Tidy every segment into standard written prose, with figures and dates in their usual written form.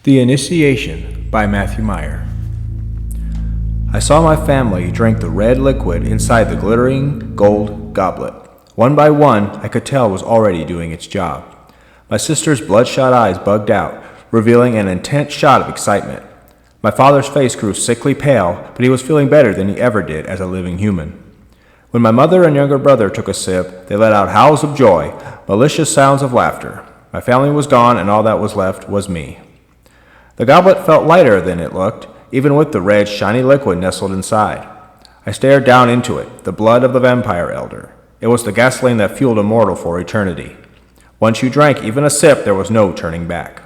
The Initiation by Matthew Meyer. I saw my family drink the red liquid inside the glittering gold goblet. One by one, I could tell was already doing its job. My sister's bloodshot eyes bugged out, revealing an intense shot of excitement. My father's face grew sickly pale, but he was feeling better than he ever did as a living human. When my mother and younger brother took a sip, they let out howls of joy, malicious sounds of laughter. My family was gone, and all that was left was me. The goblet felt lighter than it looked, even with the red, shiny liquid nestled inside. I stared down into it, the blood of the vampire elder. It was the gasoline that fueled a mortal for eternity. Once you drank even a sip, there was no turning back.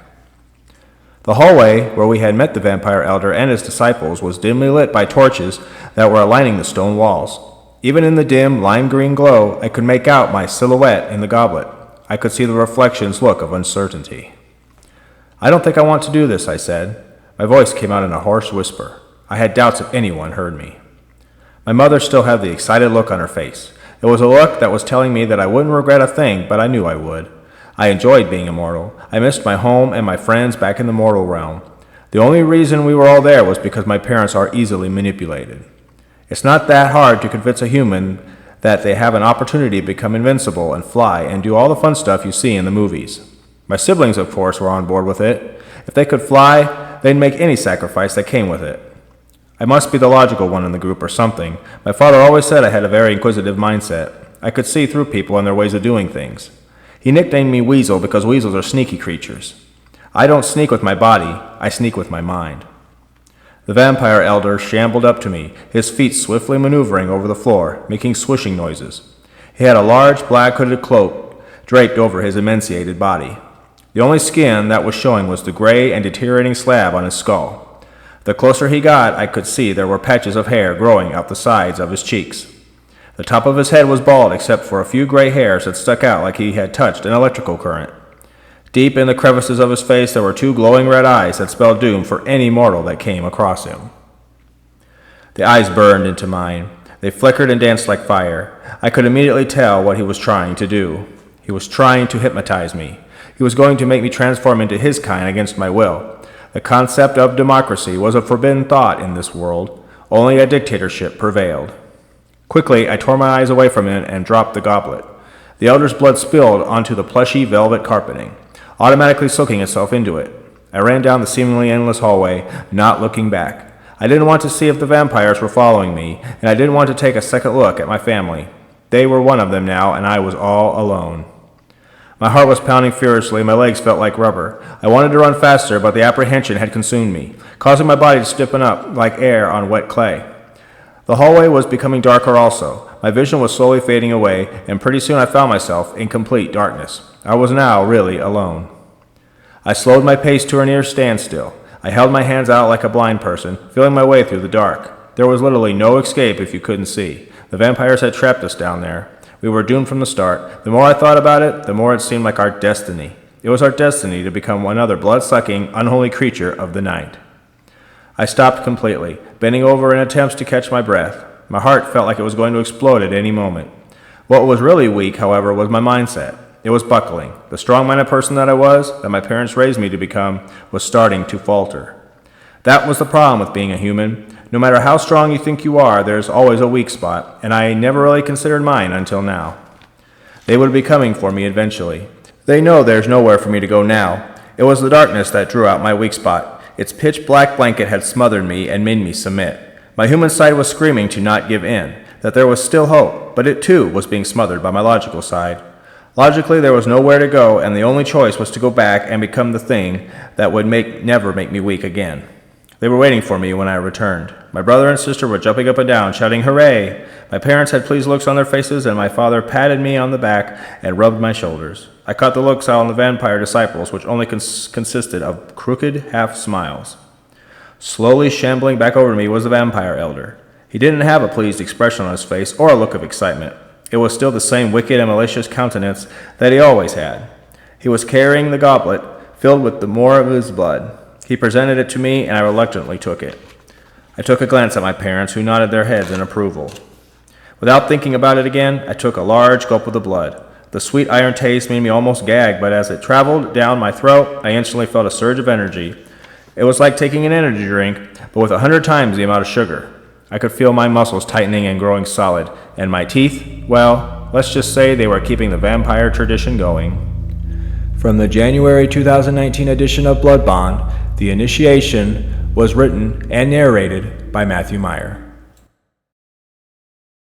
The hallway where we had met the vampire elder and his disciples was dimly lit by torches that were lining the stone walls. Even in the dim, lime-green glow, I could make out my silhouette in the goblet. I could see the reflection's look of uncertainty. "I don't think I want to do this," I said. My voice came out in a hoarse whisper. I had doubts if anyone heard me. My mother still had the excited look on her face. It was a look that was telling me that I wouldn't regret a thing, but I knew I would. I enjoyed being immortal. I missed my home and my friends back in the mortal realm. The only reason we were all there was because my parents are easily manipulated. It's not that hard to convince a human that they have an opportunity to become invincible and fly and do all the fun stuff you see in the movies. My siblings, of course, were on board with it. If they could fly, they'd make any sacrifice that came with it. I must be the logical one in the group or something. My father always said I had a very inquisitive mindset. I could see through people and their ways of doing things. He nicknamed me Weasel because weasels are sneaky creatures. I don't sneak with my body, I sneak with my mind. The vampire elder shambled up to me, his feet swiftly maneuvering over the floor, making swishing noises. He had a large black hooded cloak draped over his emaciated body. The only skin that was showing was the gray and deteriorating slab on his skull. The closer he got, I could see there were patches of hair growing out the sides of his cheeks. The top of his head was bald except for a few gray hairs that stuck out like he had touched an electrical current. Deep in the crevices of his face there were two glowing red eyes that spelled doom for any mortal that came across him. The eyes burned into mine. They flickered and danced like fire. I could immediately tell what he was trying to do. He was trying to hypnotize me. He was going to make me transform into his kind against my will. The concept of democracy was a forbidden thought in this world. Only a dictatorship prevailed. Quickly, I tore my eyes away from him and dropped the goblet. The elder's blood spilled onto the plushy velvet carpeting, automatically soaking itself into it. I ran down the seemingly endless hallway, not looking back. I didn't want to see if the vampires were following me, and I didn't want to take a second look at my family. They were one of them now, and I was all alone. My heart was pounding furiously, my legs felt like rubber. I wanted to run faster, but the apprehension had consumed me, causing my body to stiffen up like air on wet clay. The hallway was becoming darker also. My vision was slowly fading away, and pretty soon I found myself in complete darkness. I was now really alone. I slowed my pace to a near standstill. I held my hands out like a blind person, feeling my way through the dark. There was literally no escape if you couldn't see. The vampires had trapped us down there. We were doomed from the start. The more I thought about it, the more it seemed like our destiny. It was our destiny to become another blood-sucking, unholy creature of the night. I stopped completely, bending over in attempts to catch my breath. My heart felt like it was going to explode at any moment. What was really weak, however, was my mindset. It was buckling. The strong-minded person that I was, that my parents raised me to become, was starting to falter. That was the problem with being a human. No matter how strong you think you are, there's always a weak spot, and I never really considered mine until now. They would be coming for me eventually. They know there's nowhere for me to go now. It was the darkness that drew out my weak spot. Its pitch-black blanket had smothered me and made me submit. My human side was screaming to not give in, that there was still hope, but it too was being smothered by my logical side. Logically, there was nowhere to go, and the only choice was to go back and become the thing that would never make me weak again. They were waiting for me when I returned. My brother and sister were jumping up and down, shouting, "Hooray!" My parents had pleased looks on their faces, and my father patted me on the back and rubbed my shoulders. I caught the looks on the vampire disciples, which only consisted of crooked half-smiles. Slowly shambling back over me was the vampire elder. He didn't have a pleased expression on his face or a look of excitement. It was still the same wicked and malicious countenance that he always had. He was carrying the goblet, filled with the more of his blood. He presented it to me, and I reluctantly took it. I took a glance at my parents, who nodded their heads in approval. Without thinking about it again, I took a large gulp of the blood. The sweet iron taste made me almost gag, but as it traveled down my throat, I instantly felt a surge of energy. It was like taking an energy drink, but with 100 times the amount of sugar. I could feel my muscles tightening and growing solid, and my teeth, well, let's just say they were keeping the vampire tradition going. From the January 2019 edition of Blood Bond, the initiation was written and narrated by Matthew Meyer.